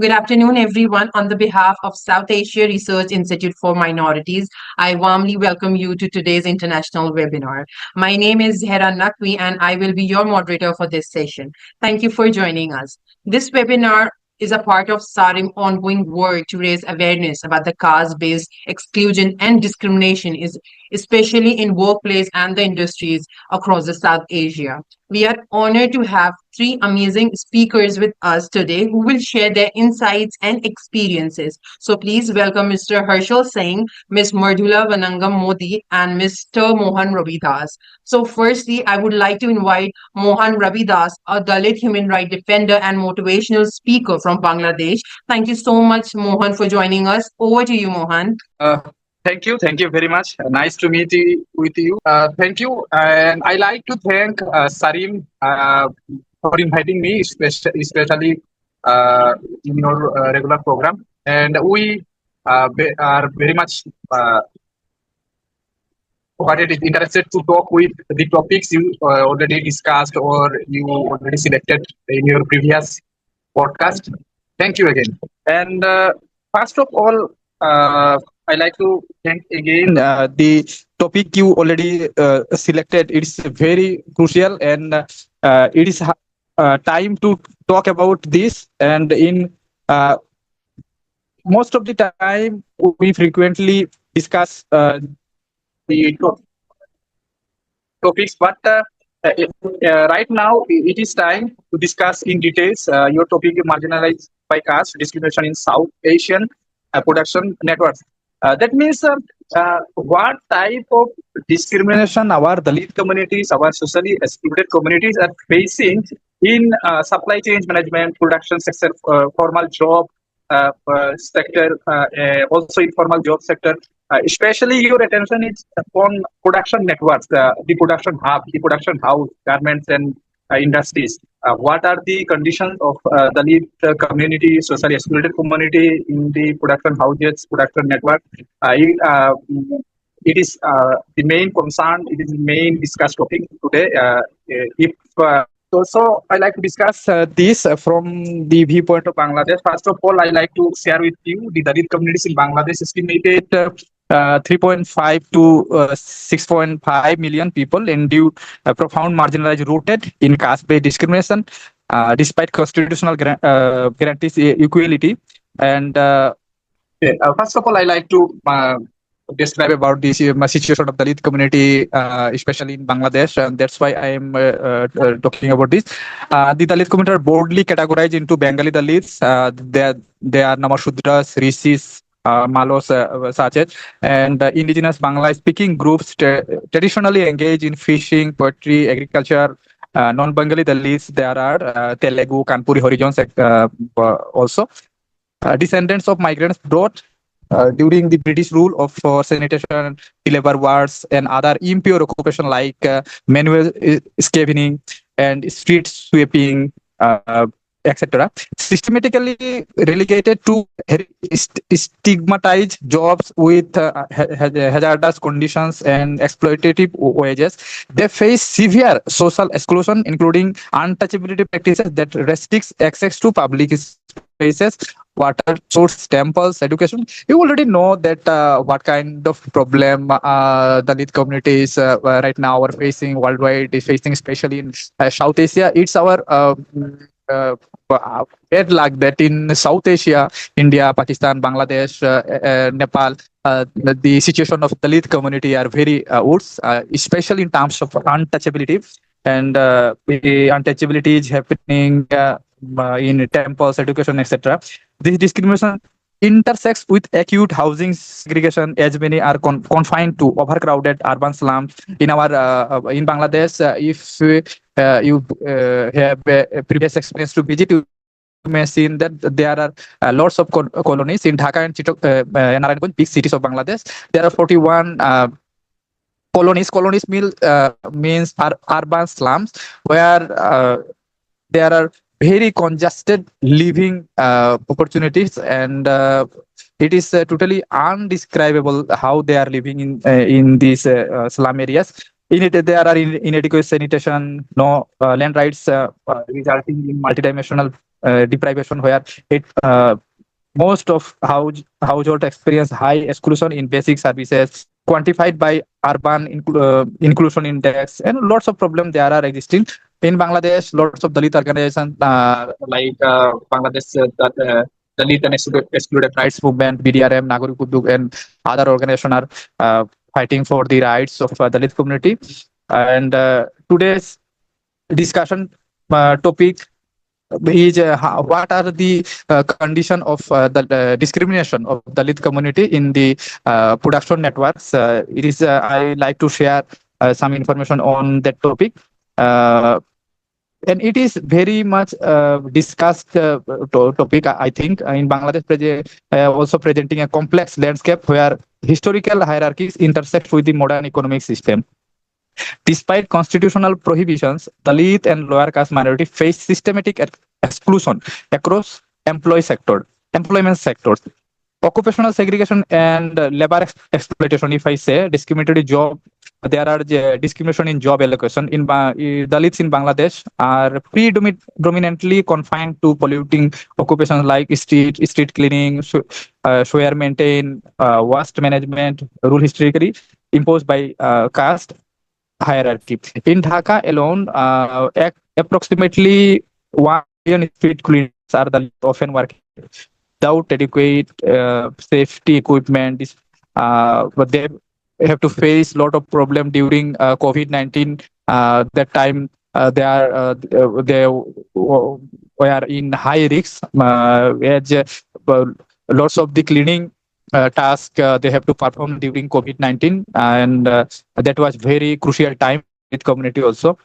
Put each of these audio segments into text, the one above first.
Good afternoon, everyone. On the behalf of South Asia Research Institute for Minorities, I warmly welcome you to today's international webinar. My name is Zehra Naqvi, and I will be your moderator for this session. Thank you for joining us. This webinar is a part of SARIM ongoing work to raise awareness about the caste-based exclusion and discrimination, especially in workplace and the industries across the South Asia. We are honored to have three amazing speakers with us today who will share their insights and experiences. So please welcome Mr. Harshul Singh, Ms. Mrudula Vanangamudi, and Mr. Mohan Rabidas. So firstly, I would like to invite Mohan Rabidas, a Dalit human rights defender and motivational speaker from Bangladesh. Thank you so much, Mohan, for joining us. Over to you, Mohan. Thank you very much. Nice to meet you, with you. Thank you, and I like to thank Sarim for inviting me, especially in your regular program. And we are very much interested to talk with the topics you already discussed or you already selected in your previous podcast. Thank you again. And first of all, I like to thank again the topic you already selected. It's very crucial, and it is time to talk about this. And in most of the time, we frequently discuss the topics, but right now it is time to discuss in details your topic, marginalized by caste discrimination in South Asian production networks. That means what type of discrimination our Dalit communities, our socially excluded communities are facing in supply chain management, production sector, formal job sector, also informal job sector. Especially your attention is on production networks, the production hub, the production house, garments and industries. What are the conditions of the Dalit community, socially excluded community in the production houses, production network? It is the main concern, it is the main discussed topic today. So I like to discuss this from the viewpoint of Bangladesh. First of all, I like to share with you the Dalit communities in Bangladesh estimated 3.5 to 6.5 million people endure profound marginalized rooted in caste-based discrimination, despite constitutional guarantees equality. And first of all, I like to describe about this situation of Dalit community, especially in Bangladesh, and that's why I am talking about this. The Dalit community are broadly categorized into Bengali Dalits. They are Namashudras, Rishis, Malos, such as, and indigenous Bangla-speaking groups traditionally engage in fishing, poetry, agriculture. Non-Bengali Dalits, there are Telugu, Kanpuri, Harijans also. Descendants of migrants brought during the British rule of sanitation, labor wars, and other impure occupation like manual scavenging and street sweeping, etc., systematically relegated to stigmatized jobs with hazardous conditions and exploitative wages. They face severe social exclusion, including untouchability practices that restricts access to public spaces, water source, temples, education. You already know that what kind of problem Dalit communities right now are facing worldwide, is facing especially in South Asia. It's our bad luck that in South Asia, India, Pakistan, Bangladesh, Nepal, the situation of Dalit community are very worse, especially in terms of untouchability. And the untouchability is happening in temples, education, etc. This discrimination intersects with acute housing segregation, as many are confined to overcrowded urban slums. In our in Bangladesh, if you have a previous experience to visit, you may see that there are lots of colonies in Dhaka and Narayanganj, big cities of Bangladesh. There are 41 colonies. Colonies means urban slums where there are very congested living opportunities, and it is totally undescribable how they are living in these slum areas. In it, there are inadequate sanitation, no land rights, resulting in multidimensional deprivation, where it most of household experience high exclusion in basic services, quantified by urban inclusion index, and lots of problems there are existing in Bangladesh. Lots of Dalit organizations like Bangladesh Dalit and Excluded Rights Movement, BDRM, Nagari Kuduk, and other organizations are fighting for the rights of Dalit community. And today's discussion topic is what are the condition of the discrimination of Dalit community in the production networks. It is I like to share some information on that topic. And it is very much discussed topic, I think, in Bangladesh, also presenting a complex landscape where historical hierarchies intersect with the modern economic system. Despite constitutional prohibitions, Dalit and lower caste minority face systematic exclusion across employment sectors. Occupational segregation and labor exploitation, if I say discriminatory job, there are discrimination in job allocation. Dalits in Bangladesh are predominantly confined to polluting occupations like street cleaning, sewer maintain, waste management, rule historically imposed by caste hierarchy. In Dhaka alone, approximately 1 million street cleaners are often working without adequate safety equipment. But they have to face a lot of problem during COVID-19. That time they were in high risk, as lots of the cleaning task they have to perform during COVID-19, and that was very crucial time with community also.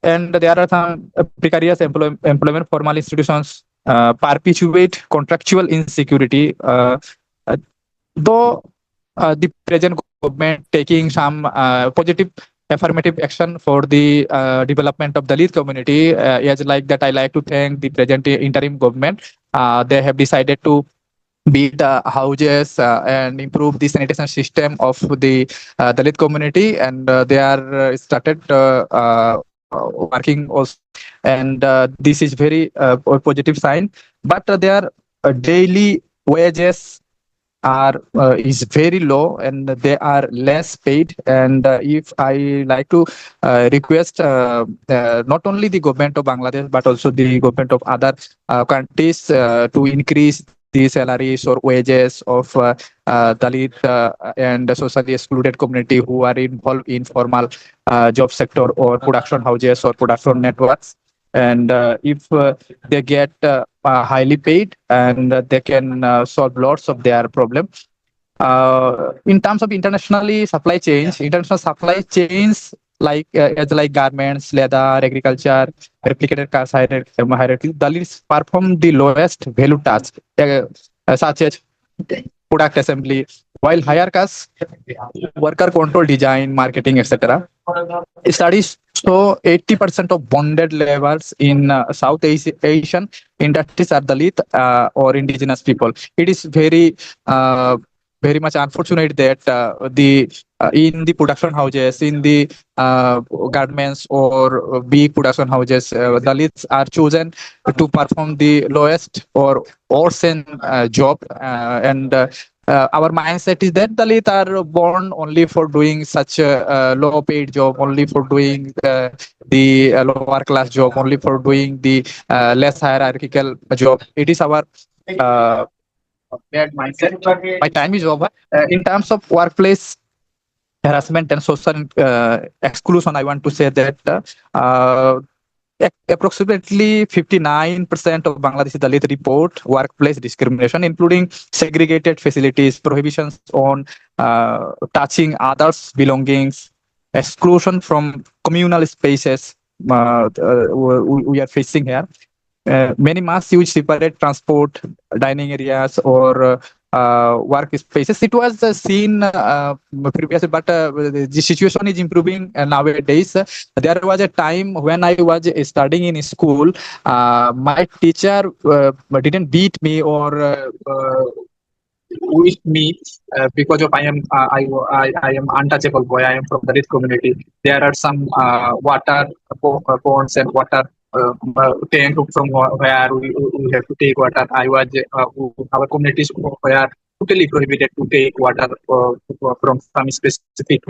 And there are some precarious employment. Formal institutions perpetuate contractual insecurity. Though the present government taking some positive affirmative action for the development of the Dalit community, as like that, I like to thank the present interim government. They have decided to build houses and improve the sanitation system of the Dalit community, and they are started working also, and this is very positive sign. But their daily wages are is very low, and they are less paid. And if I like to request not only the government of Bangladesh but also the government of other countries to increase the salaries or wages of Dalit and socially excluded community who are involved in formal job sector or production houses or production networks. And if they get highly paid, and they can solve lots of their problems. In terms of international supply chains like as like garments, leather, agriculture, replicated caste hierarchy, Dalits perform the lowest value tasks, such as product assembly, while higher caste worker control design, marketing, etc. Studies show 80% of bonded laborers in South Asian industries are Dalit or indigenous people. It is very much unfortunate that the in the production houses, in the garments or big production houses, Dalits are chosen to perform the lowest or worsen job, and our mindset is that Dalit are born only for doing such a low paid job, only for doing the lower class job, only for doing the less hierarchical job. It is our bad mindset. My time is over. In terms of workplace harassment and social exclusion, I want to say that approximately 59% of Bangladeshi Dalit report workplace discrimination, including segregated facilities, prohibitions on touching others' belongings, exclusion from communal spaces we are facing here. Many must use separate transport, dining areas, or work spaces. It was seen previously, but the situation is improving nowadays. There was a time when I was studying in school, my teacher didn't beat me or with me because of I am untouchable boy. I am from the Dalit community. There are some water ponds and water tank from where we have to take water. Our communities were totally prohibited to take water from some specific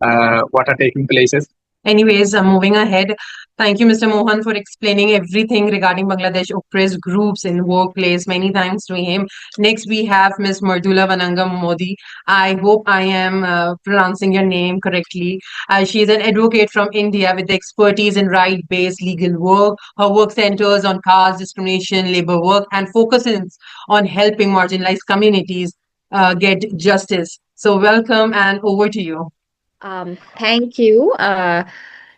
water taking places. Anyways, moving ahead, thank you, Mr. Mohan, for explaining everything regarding Bangladesh oppressed groups in workplace. Many thanks to him. Next, we have Ms. Mrudula Vanangamudi. I hope I am pronouncing your name correctly. She is an advocate from India with expertise in right-based legal work. Her work centers on caste discrimination, labor work, and focuses on helping marginalized communities get justice. So, welcome and over to you. Thank you.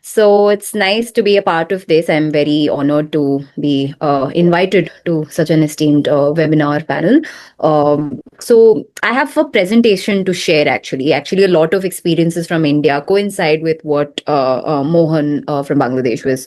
So it's nice to be a part of this. I'm very honored to be invited to such an esteemed webinar panel. So I have a presentation to share actually. Actually, a lot of experiences from India coincide with what Mohan from Bangladesh was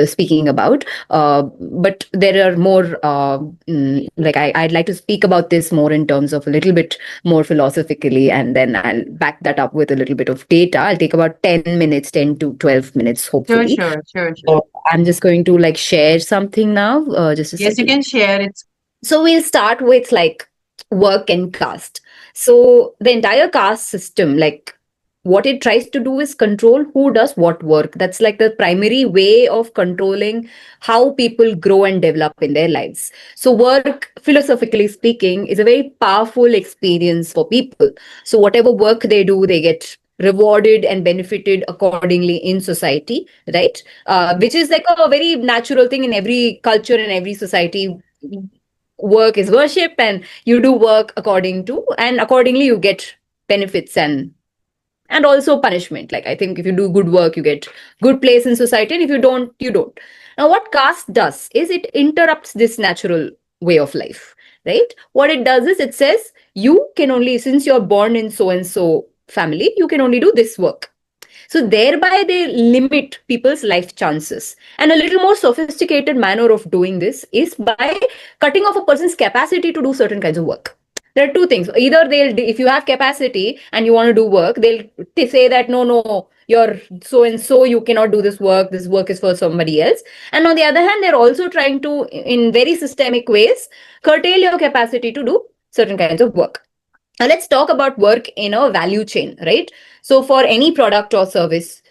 speaking about. But there are more, I'd like to speak about this more in terms of a little bit more philosophically, and then I'll back that up with a little bit of data. I'll take about 10 minutes, 10 to 12 minutes, hopefully. Sure. I'm just going to share something now. Just a Yes, second. you can share it. So we'll start with work and caste. So the entire caste system, what it tries to do is control who does what work. That's the primary way of controlling how people grow and develop in their lives. So work, philosophically speaking, is a very powerful experience for people. So whatever work they do, they get rewarded and benefited accordingly in society, right? Which is a very natural thing in every culture and every society. Work is worship, and you do work and accordingly you get benefits and also punishment. I think if you do good work, you get good place in society, and if you don't, you don't. Now, what caste does is it interrupts this natural way of life, right? What it does is it says you can only, since you're born in so and so family, you can only do this work. So thereby they limit people's life chances. And a little more sophisticated manner of doing this is by cutting off a person's capacity to do certain kinds of work. There are two things. Either if you have capacity and you want to do work, they say that no, you're so and so, you cannot do this work. This work is for somebody else. And on the other hand, they're also trying to, in very systemic ways, curtail your capacity to do certain kinds of work. Now let's talk about work in a value chain, right? So for any product or service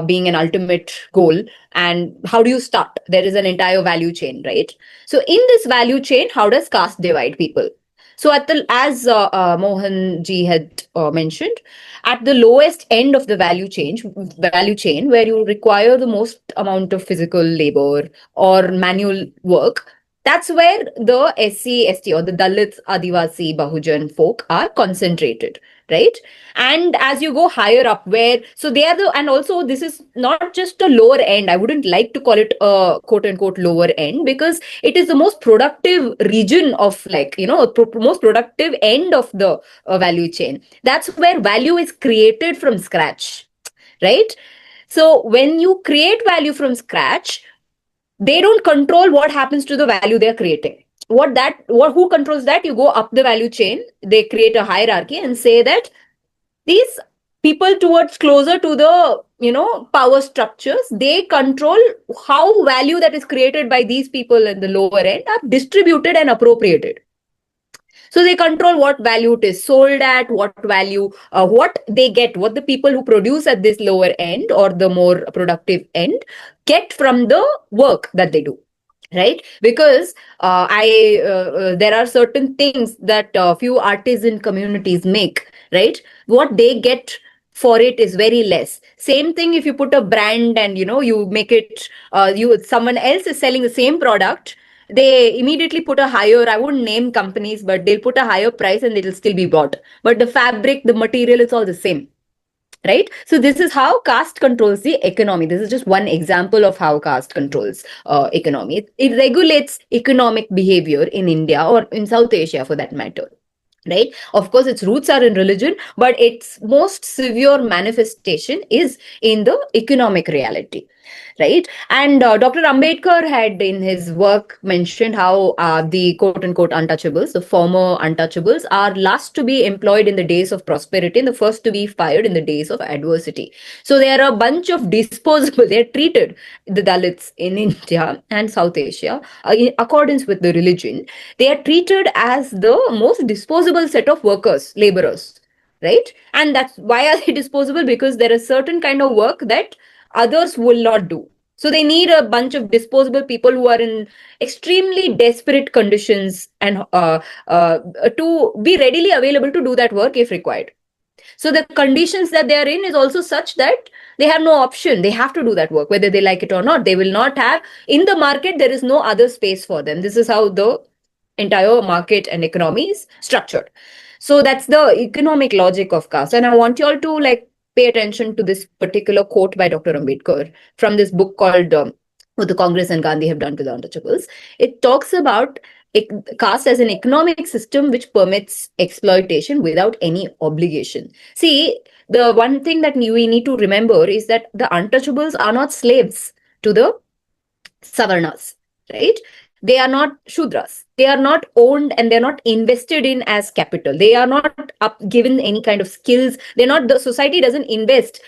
being an ultimate goal, and how do you start? There is an entire value chain, right? So in this value chain, how does caste divide people? So as Mohan ji had mentioned, at the lowest end of the value chain, where you require the most amount of physical labor or manual work, that's where the SC, ST or the Dalit, Adivasi, Bahujan folk are concentrated, right? And as you go higher up, so they are and also this is not just a lower end. I wouldn't like to call it a quote unquote lower end, because it is the most productive region of most productive end of the value chain. That's where value is created from scratch, right? So when you create value from scratch, they don't control what happens to the value they're creating. Who controls that? You go up the value chain, they create a hierarchy and say that these people towards closer to the power structures, they control how value that is created by these people in the lower end are distributed and appropriated. So they control what value it is sold at, what value, what they get, what the people who produce at this lower end or the more productive end get from the work that they do. Right? Because there are certain things that few artisan communities make, right? What they get for it is very less. Same thing if you put a brand and you make it, someone else is selling the same product, they immediately put a higher, I wouldn't name companies, but they'll put a higher price and it'll still be bought. But the fabric, the material, it's all the same. Right? So this is how caste controls the economy. This is just one example of how caste controls economy. It regulates economic behavior in India or in South Asia for that matter. right? Of course, its roots are in religion, but its most severe manifestation is in the economic reality, right? And Dr. Ambedkar had in his work mentioned how the quote unquote untouchables, the former untouchables, are last to be employed in the days of prosperity and the first to be fired in the days of adversity. So they are a bunch of disposable, they're treated, the Dalits in India and South Asia, in accordance with the religion, they are treated as the most disposable set of workers, laborers, right? And that's why are they disposable? Because there is certain kind of work that others will not do. So they need a bunch of disposable people who are in extremely desperate conditions and to be readily available to do that work if required. So the conditions that they are in is also such that they have no option. They have to do that work, whether they like it or not. They will not have, in the market, there is no other space for them. This is how the entire market and economy is structured. So that's the economic logic of caste. And I want you all to like pay attention to this particular quote by Dr. Ambedkar from this book called What the Congress and Gandhi Have Done to the Untouchables. It talks about caste as an economic system which permits exploitation without any obligation. See, the one thing that we need to remember is that the untouchables are not slaves to the Savarnas, right? They are not Shudras. They are not owned and they're not invested in as capital. They are not given any kind of skills. They're not, the society doesn't invest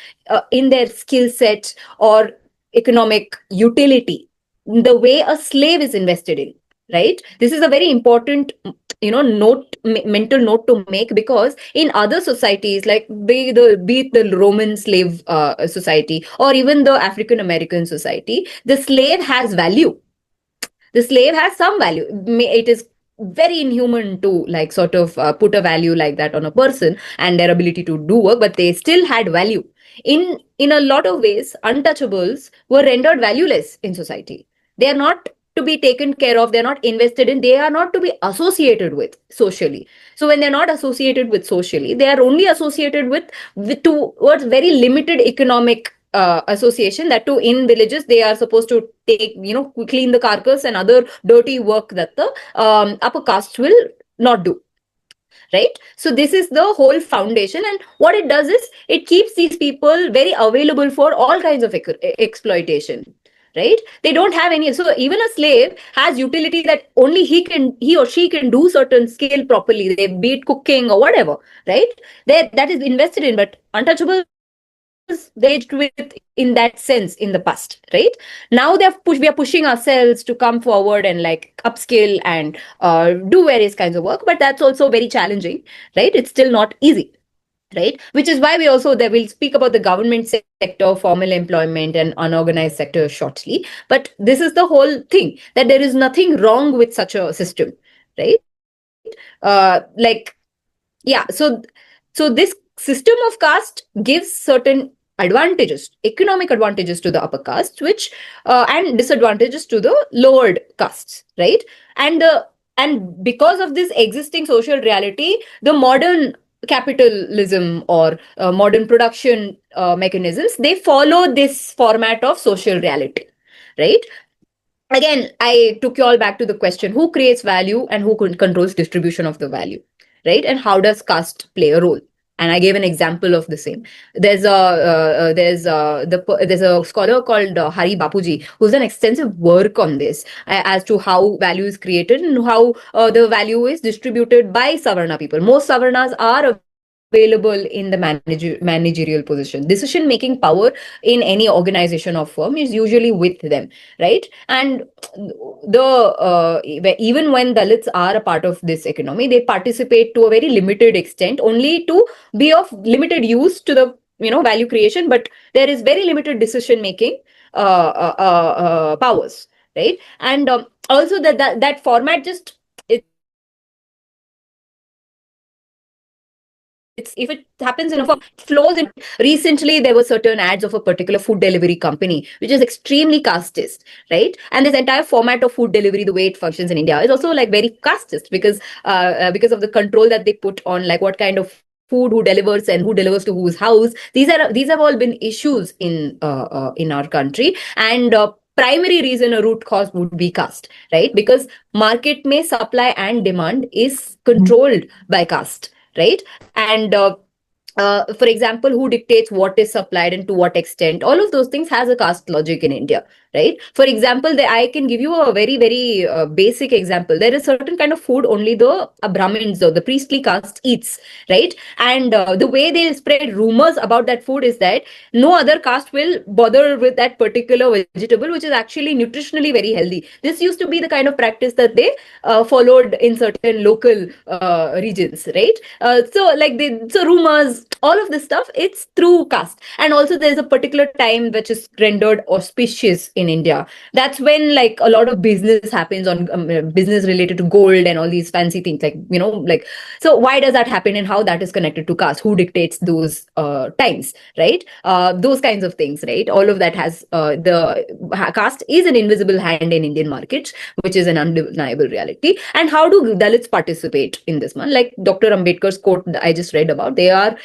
in their skill set or economic utility the way a slave is invested in, right? This is a very important, mental note to make, because in other societies, like be it the Roman slave society or even the African American society, the slave has value. The slave has some value. It is very inhuman to like sort of put a value like that on a person and their ability to do work, but they still had value. In a lot of ways, untouchables were rendered valueless in society. They are not to be taken care of, they're not invested in, they are not to be associated with socially. So when they're not associated with socially, they are only associated with towards very limited economic association. That too, in villages, they are supposed to take, clean the carcass and other dirty work that the upper caste will not do. Right? So this is the whole foundation, and what it does is it keeps these people very available for all kinds of exploitation. Right? They don't have any. So even a slave has utility that only he or she can do certain skill properly. They be it cooking or whatever. Right? That is invested in, but untouchable they with in that sense in the past, right? Now we are pushing ourselves to come forward and like upskill and do various kinds of work, but that's also very challenging, right? It's still not easy, right? Which is why we'll speak about the government sector, formal employment and unorganized sector shortly. But this is the whole thing, that there is nothing wrong with such a system, right? So this system of caste gives certain advantages, economic advantages to the upper caste, which and disadvantages to the lowered castes, right? And because of this existing social reality, the modern capitalism or modern production mechanisms, they follow this format of social reality, right? Again, I took you all back to the question, who creates value and who controls distribution of the value, right? And how does caste play a role? And I gave an example of the same. There's a scholar called Hari Bapuji who's done extensive work on this as to how value is created and how the value is distributed by Savarna people. Most Savarnas are available in the managerial position. Decision making power in any organization or firm is usually with them, right? And even when Dalits are a part of this economy, they participate to a very limited extent, only to be of limited use to the value creation, but there is very limited decision making powers, right? And also that format just if it happens in a form, it flows in. Recently, there were certain ads of a particular food delivery company, which is extremely casteist, right? And this entire format of food delivery, the way it functions in India, is also like very casteist because of the control that they put on like what kind of food, who delivers and who delivers to whose house. These have all been issues in our country, and primary reason, a root cause would be caste, right? Because market may supply and demand is controlled by caste, right? And for example, who dictates what is supplied and to what extent? All of those things has a caste logic in India, right? For example, I can give you a very, very basic example. There is certain kind of food only the Brahmins or the priestly caste eats, right? And the way they'll spread rumors about that food is that no other caste will bother with that particular vegetable, which is actually nutritionally very healthy. This used to be the kind of practice that they followed in certain local regions, right? So rumors, all of this stuff, it's through caste. And also there's a particular time which is rendered auspicious in India. That's when like a lot of business happens on business related to gold and all these fancy things, like, like, so why does that happen and how that is connected to caste? Who dictates those times, right? Those kinds of things, right? All of that has caste is an invisible hand in Indian markets, which is an undeniable reality. And how do Dalits participate in this one? Like Dr. Ambedkar's quote that I just read about, they are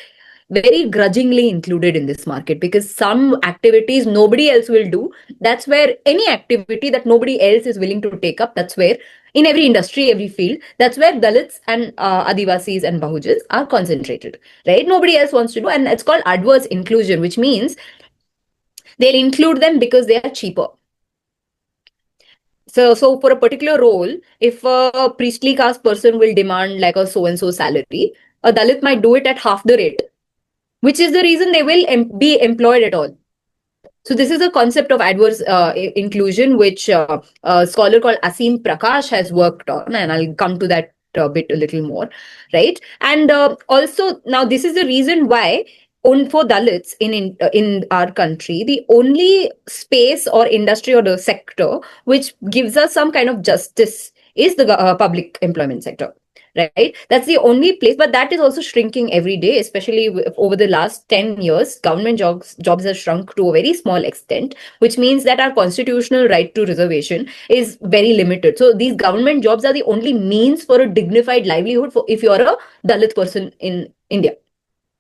very grudgingly included in this market because some activities nobody else will do. That's where any activity that nobody else is willing to take up, that's where in every industry, every field, that's where Dalits and Adivasis and Bahujans are concentrated, right? Nobody else wants to do, and it's called adverse inclusion, which means they'll include them because they are cheaper. So for a particular role, if a priestly caste person will demand like a so-and-so salary, a Dalit might do it at half the rate, which is the reason they will be employed at all. So this is a concept of adverse inclusion, which a scholar called Asim Prakash has worked on, and I'll come to that bit a little more, right? And also now this is the reason why for Dalits in our country, the only space or industry or the sector which gives us some kind of justice is the public employment sector. Right, that's the only place, but that is also shrinking every day. Especially over the last 10 years, government jobs have shrunk to a very small extent, which means that our constitutional right to reservation is very limited. So these government jobs are the only means for a dignified livelihood for if you're a Dalit person in India,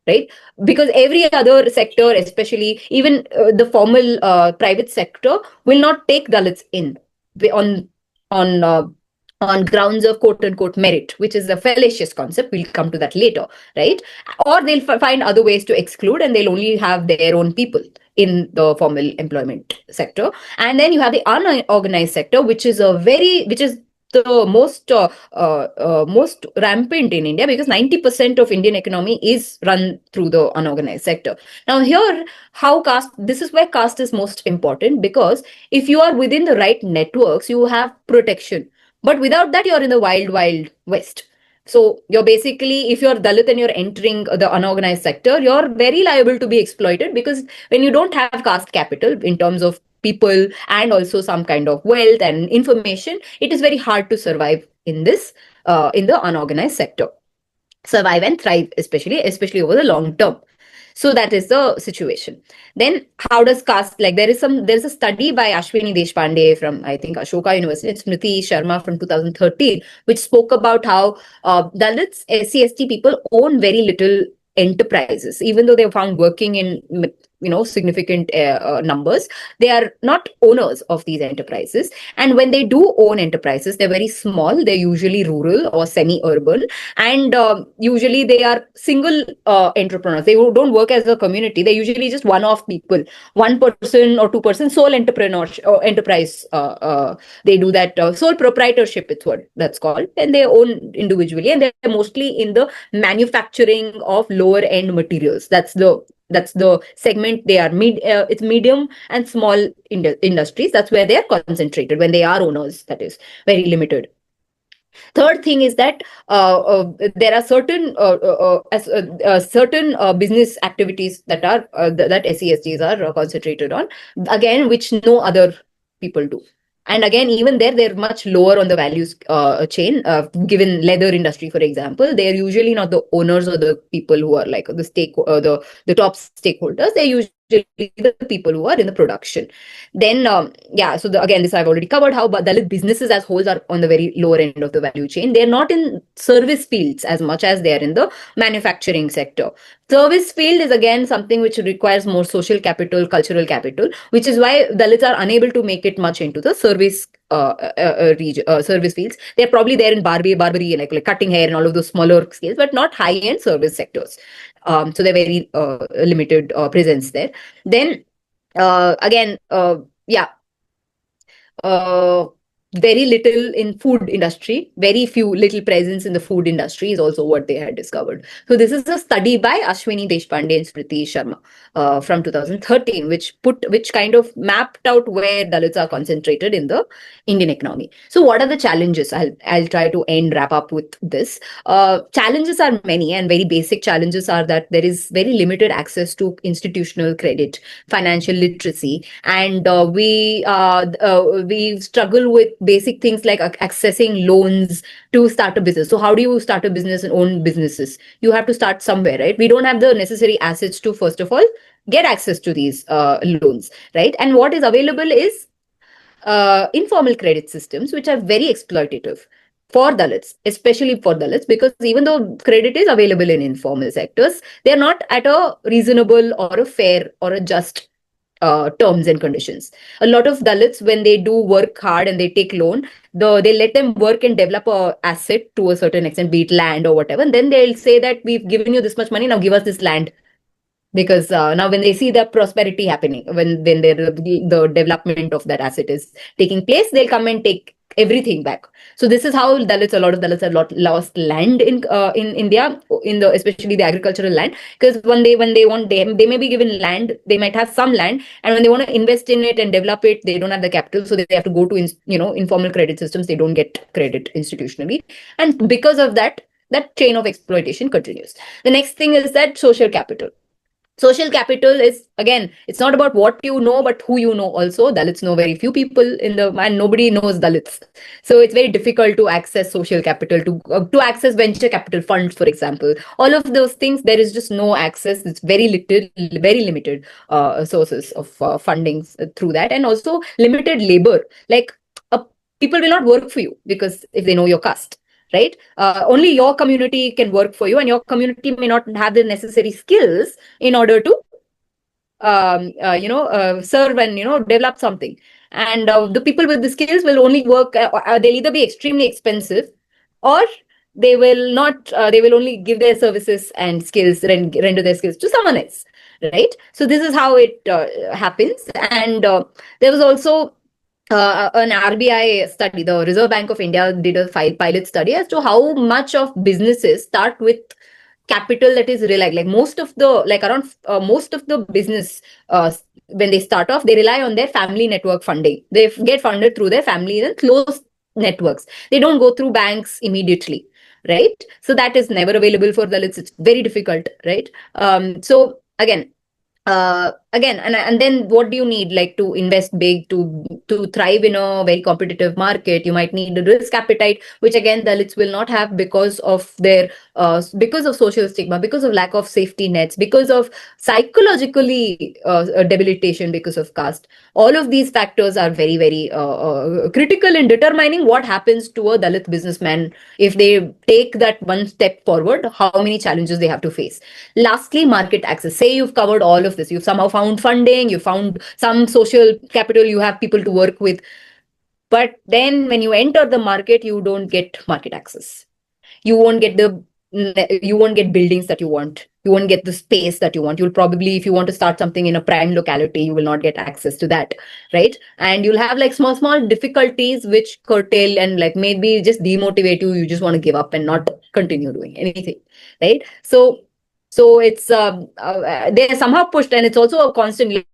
right? Because every other sector, especially even the formal private sector, will not take Dalits in on grounds of quote unquote merit, which is a fallacious concept. We'll come to that later, right? Or they'll find other ways to exclude, and they'll only have their own people in the formal employment sector. And then you have the unorganized sector, which is the most rampant in India, because 90% of Indian economy is run through the unorganized sector. Now here, this is where caste is most important, because if you are within the right networks, you have protection. But without that, you're in the wild, wild west. So you're basically, if you're Dalit and you're entering the unorganized sector, you're very liable to be exploited, because when you don't have caste capital in terms of people and also some kind of wealth and information, it is very hard to survive in this, in the unorganized sector. Survive and thrive, especially over the long term. So that is the situation. Then how does caste, like there's a study by Ashwini Deshpande from, I think, Ashoka University, it's Smriti Sharma from 2013, which spoke about how Dalits, SC/ST people own very little enterprises, even though they're found working in significant numbers. They are not owners of these enterprises, and when they do own enterprises, they're very small. They're usually rural or semi-urban, and usually they are single entrepreneurs. They don't work as a community. They're usually just one-off people, 1% or 2% sole entrepreneurship or enterprise. They do that sole proprietorship, it's what that's called, and they own individually, and they're mostly in the manufacturing of lower end materials. That's the segment they are. It's medium and small industries. That's where they are concentrated when they are owners. That is very limited. Third thing is that there are certain business activities that SCSTs are concentrated on, again, which no other people do. And again, even they're much lower on the values chain. Given leather industry, for example, they're usually not the owners or the people who are like the top stakeholders. They're usually the people who are in the production. Then, so again, this I've already covered how Dalit businesses as wholes are on the very lower end of the value chain. They're not in service fields as much as they are in the manufacturing sector. Service field is again something which requires more social capital, cultural capital, which is why Dalits are unable to make it much into the service service fields. They're probably there in barbery, like cutting hair and all of those smaller scales, but not high-end service sectors. So they're very limited presence there. Then again, very little in food industry, very few little presence in the food industry is also what they had discovered. So this is a study by Ashwini Deshpande and Smriti Sharma from 2013, which kind of mapped out where Dalits are concentrated in the Indian economy. So what are the challenges? I'll try to wrap up with this. Challenges are many, and very basic challenges are that there is very limited access to institutional credit, financial literacy, and we struggle with basic things like accessing loans to start a business. So how do you start a business and own businesses? You have to start somewhere, right? We don't have the necessary assets to, first of all, get access to these loans, right? And what is available is informal credit systems, which are very exploitative for Dalits, especially for Dalits, because even though credit is available in informal sectors, they're not at a reasonable or a fair or a just terms and conditions. A lot of Dalits, when they do work hard and they take loan, they let them work and develop a asset to a certain extent, be it land or whatever. And then they'll say that we've given you this much money, now give us this land. Because now when they see the prosperity happening, when the development of that asset is taking place, they'll come and take everything back. So this is how a lot of Dalits have lost land in India, especially the agricultural land, because when they may be given land, they might have some land, and when they want to invest in it and develop it, they don't have the capital, so they have to go to informal credit systems. They don't get credit institutionally, and because of that chain of exploitation continues. The next thing is that social capital. Social capital is, again, it's not about what you know, but who you know also. Dalits know very few people and nobody knows Dalits. So it's very difficult to access social capital, to access venture capital funds, for example. All of those things, there is just no access. It's very limited sources of funding through that. And also limited labor. Like people will not work for you because if they know your caste. Right? Only your community can work for you, and your community may not have the necessary skills in order to, serve and, develop something. And the people with the skills will only work, they'll either be extremely expensive, or they will not, they will only give their services and skills, render their skills to someone else. Right? So this is how it happens. And there was also an RBI study, the Reserve Bank of India did a pilot study as to how much of businesses start with capital that is like most of the business when they start off, they rely on their family network funding. They get funded through their families and close networks. They don't go through banks immediately, right? So that is never available for Dalits. It's very difficult, right? So again, and then what do you need, like, to invest big, to thrive in a very competitive market? You might need a risk appetite, which again Dalits will not have because of their because of social stigma, because of lack of safety nets, because of psychologically debilitation because of caste. All of these factors are very, very critical in determining what happens to a Dalit businessman if they take that one step forward, how many challenges they have to face. Lastly, market access. Say you've covered all of this, you've somehow found funding, you found some social capital, you have people to work with, but then when you enter the market, you don't get market access. You won't get buildings that you want. You won't get the space that you want. You'll probably, if you want to start something in a prime locality, you will not get access to that, right? And you'll have like small difficulties which curtail and like maybe just demotivate you. You just want to give up and not continue doing anything, right? So it's they're somehow pushed, and it's also a constant,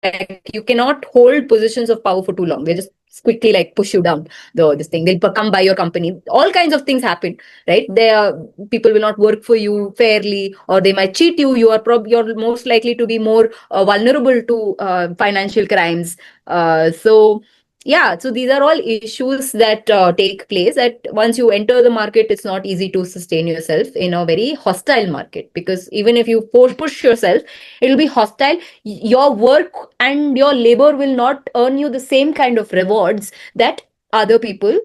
like, you cannot hold positions of power for too long. They just quickly like push you down this thing. They'll come by your company. All kinds of things happen, right? People will not work for you fairly, or they might cheat you. You're most likely to be more vulnerable to financial crimes. So Yeah, so these are all issues that take place. That once you enter the market, it's not easy to sustain yourself in a very hostile market, because even if you push yourself, it will be hostile. Your work and your labor will not earn you the same kind of rewards that other people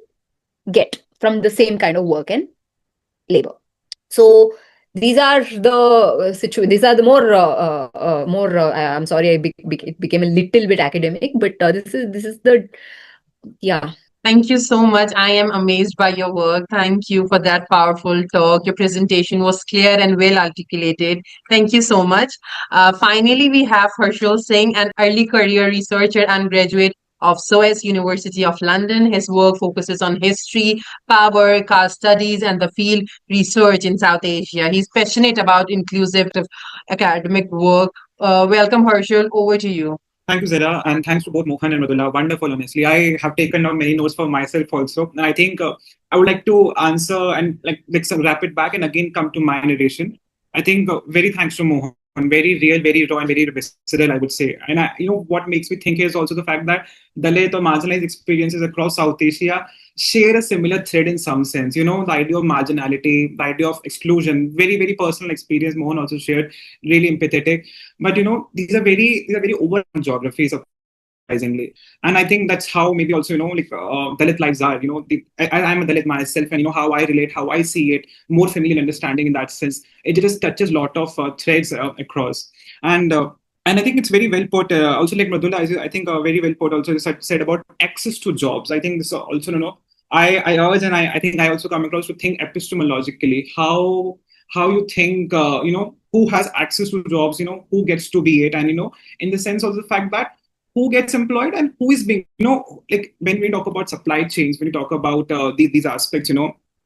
get from the same kind of work and labor. So these are the these are the more I'm sorry, it became a little bit academic, but this is the, yeah. Thank you so much. I am amazed by your work. Thank you for that powerful talk. Your presentation was clear and well articulated. Thank you so much. Finally, we have Harshul Singh, an early career researcher and graduate of SOAS University of London. His work focuses on history, power, caste studies, and the field research in South Asia. He's passionate about inclusive academic work. Welcome, Harshul. Over to you. Thank you, Zehra, and thanks to both Mohan and Mrudula. Wonderful, honestly. I have taken down many notes for myself also, and I think I would like to answer and like some wrap it back and again come to my narration. I think very thanks to Mohan, very real, very raw, and very visceral, I would say. And what makes me think is also the fact that Dalit or marginalized experiences across South Asia share a similar thread in some sense. The idea of marginality, the idea of exclusion, very, very personal experience. Mohan also shared, really empathetic. But these are very over geographies, surprisingly, and I think that's how maybe also Dalit lives are. I'm a Dalit myself, and how I relate, how I see it, more familiar understanding in that sense. It just touches a lot of threads across, and I think it's very well put. Also, like Mrudula, I think very well put. Also said about access to jobs. I think this also I urge, and I think I also come across to think epistemologically how you think who has access to jobs, who gets to be it, and in the sense of the fact that who gets employed and who is being, like when we talk about supply chains, when we talk about these aspects,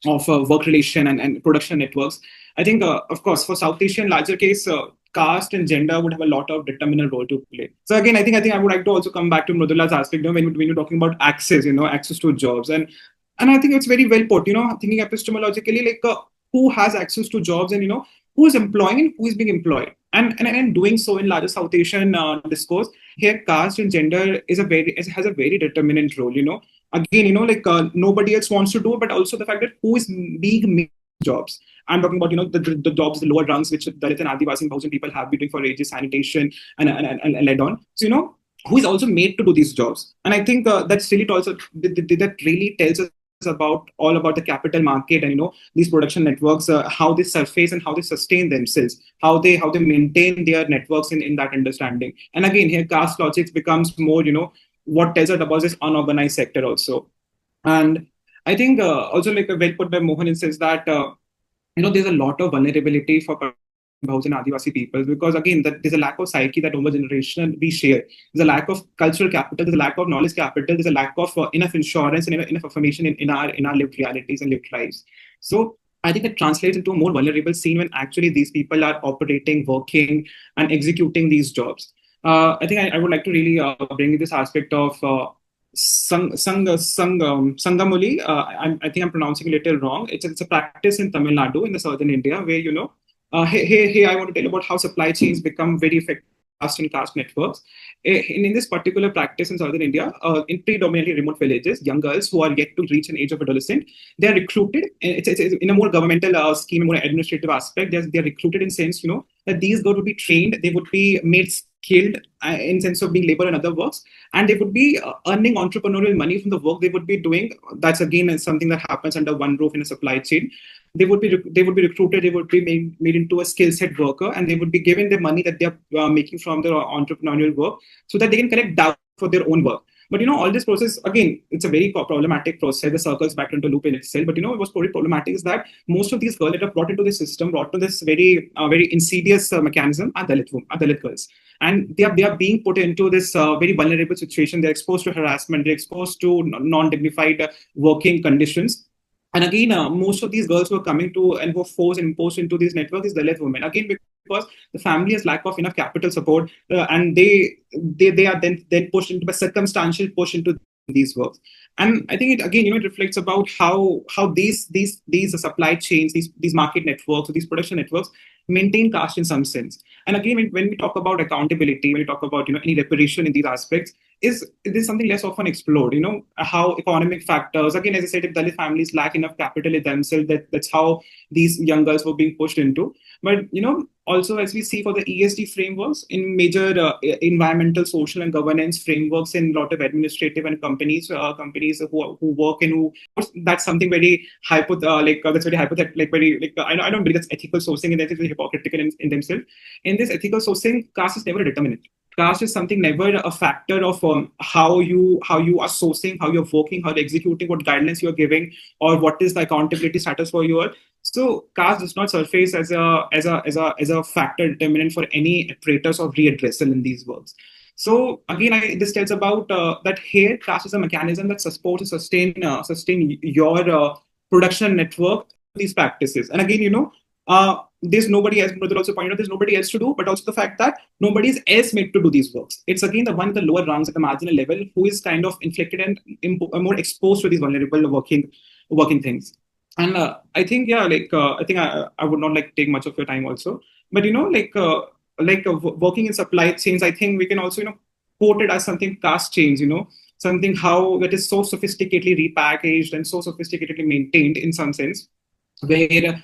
of work relation and production networks. I think, of course, for South Asian larger case, caste and gender would have a lot of determinant role to play. So again, I think I would like to also come back to Mrudula's aspect, when you're talking about access, access to jobs, and I think it's very well put, thinking epistemologically, like who has access to jobs, and who is employing and who is being employed, and doing so in larger South Asian discourse. Here, caste and gender has a very determinant role. Again, nobody else wants to do it, but also the fact that who is being made jobs. I'm talking about the jobs, the lower rungs, which Dalit and Adivasi and Bhujan people have been doing for ages, sanitation and led on. So who is also made to do these jobs, and I think that's really also that really tells us all about the capital market and these production networks, how they surface and how they sustain themselves, how they maintain their networks in that understanding. And again, here caste logics becomes more what tells us about this unorganized sector also. And I think also like well put by Mohan in sense that there's a lot of vulnerability for Bahausan Adivasi people, because again there's a lack of psyche that over generation we share. There's a lack of cultural capital, there's a lack of knowledge capital, there's a lack of enough insurance and enough information in our lived realities and lived lives. So I think it translates into a more vulnerable scene when actually these people are operating, working, and executing these jobs. I think I would like to really bring in this aspect of Sangamuli. I think I'm pronouncing it a little wrong. It's a practice in Tamil Nadu in the southern India where hey, I want to tell you about how supply chains become very effective and caste networks. In this particular practice in southern India, in predominantly remote villages, young girls who are yet to reach an age of adolescent, they are recruited. It's in a more governmental scheme, a more administrative aspect. They are recruited in sense, that these girls would be trained, they would be made skilled in sense of being labor and other works, and they would be earning entrepreneurial money from the work they would be doing. That's again something that happens under one roof in a supply chain. They would be recruited, they would be made into a skill set worker, and they would be given the money that they are making from their entrepreneurial work so that they can collect dowry for their own work. But all this process, again, it's a very problematic process. The circles back into loop in itself. But what's very problematic is that most of these girls that are brought into the system, brought to this very insidious mechanism, are Dalit girls, and they are being put into this very vulnerable situation. They're exposed to harassment. They're exposed to non-dignified working conditions. And again, most of these girls who are coming to and who are forced and imposed into these networks is Dalit women. Again, because the family has lack of enough capital support, and they are then pushed into a circumstantial push into these works. And I think it reflects about how these supply chains, these market networks, or these production networks maintain caste in some sense. And again, when we talk about accountability, when we talk about any reparation in these aspects, is something less often explored. How economic factors, again, as I said, if Dalit families lack enough capital in themselves, that's how these young girls were being pushed into. But also, as we see for the ESG frameworks in major environmental, social, and governance frameworks in a lot of administrative and companies who work in who that's something very that's very hypothetical, I don't believe that's ethical sourcing, and that's very hypocritical in themselves. In this ethical sourcing, caste is never a determinant. Caste is something never a factor of how you are sourcing, how you're working, how you're executing, what guidelines you're giving, or what is the accountability status for you all. So caste does not surface as a factor determinant for any apparatus of readdressal in these works. So again, this tells about that here caste is a mechanism that supports and sustain your production network, these practices. And again, there's nobody else. Mrudula also pointed out there's nobody else to do, but also the fact that nobody else made to do these works. It's again the one at the lower rungs at the marginal level who is kind of inflicted and more exposed to these vulnerable working things. And I think I would not take much of your time also, but working in supply chains, I think we can also quote it as something caste change, something how that is so sophisticatedly repackaged and so sophisticatedly maintained in some sense, where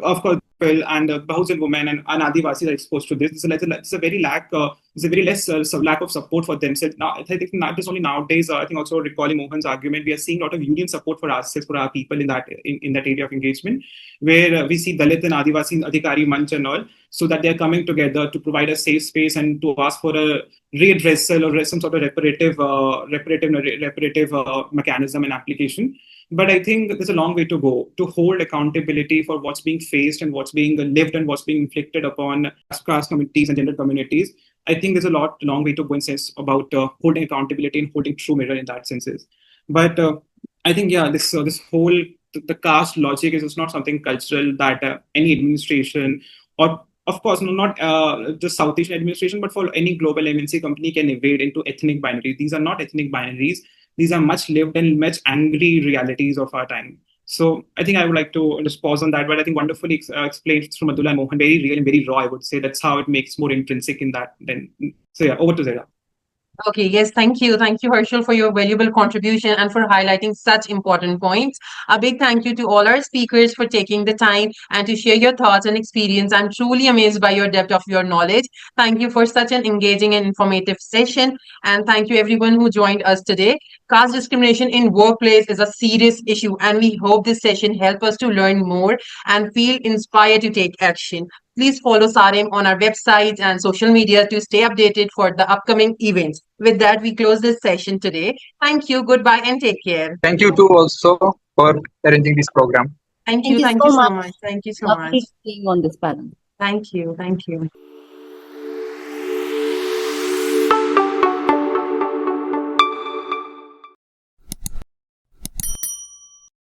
of course people and Bahujan women and Adivasis are exposed to this. It's a very lack of support for themselves. Now, I think not just only nowadays. I think also recalling Mohan's argument, we are seeing a lot of union support for ourselves, for our people in that area of engagement, where we see Dalit and Adivasi Adhikari Manch and all, so that they are coming together to provide a safe space and to ask for a readdressal or some sort of reparative mechanism and application. But I think there's a long way to go to hold accountability for what's being faced and what's being lived and what's being inflicted upon caste communities and gender communities. I think there's a long way to go in sense about holding accountability and holding true mirror in that senses. But I think this whole the caste logic is not something cultural that any administration, or of course not just South Asian administration, but for any global MNC company can evade into ethnic binaries. These are not ethnic binaries. These are much lived and much angry realities of our time. So I think I would like to just pause on that, but I think wonderfully explained through Mrudula and Mohan, very real and very raw, I would say. That's how it makes more intrinsic in that. So yeah, over to Zehra. Okay, yes, thank you. Thank you, Harshul, for your valuable contribution and for highlighting such important points. A big thank you to all our speakers for taking the time and to share your thoughts and experience. I'm truly amazed by your depth of your knowledge. Thank you for such an engaging and informative session. And thank you everyone who joined us today. Caste discrimination in workplace is a serious issue, and we hope this session helped us to learn more and feel inspired to take action. Please follow SARIM on our website and social media to stay updated for the upcoming events. With that, we close this session today. Thank you, goodbye, and take care. Thank you too also for arranging this program. Thank you so much. Thank you so much. Lovely being on this panel. Thank you.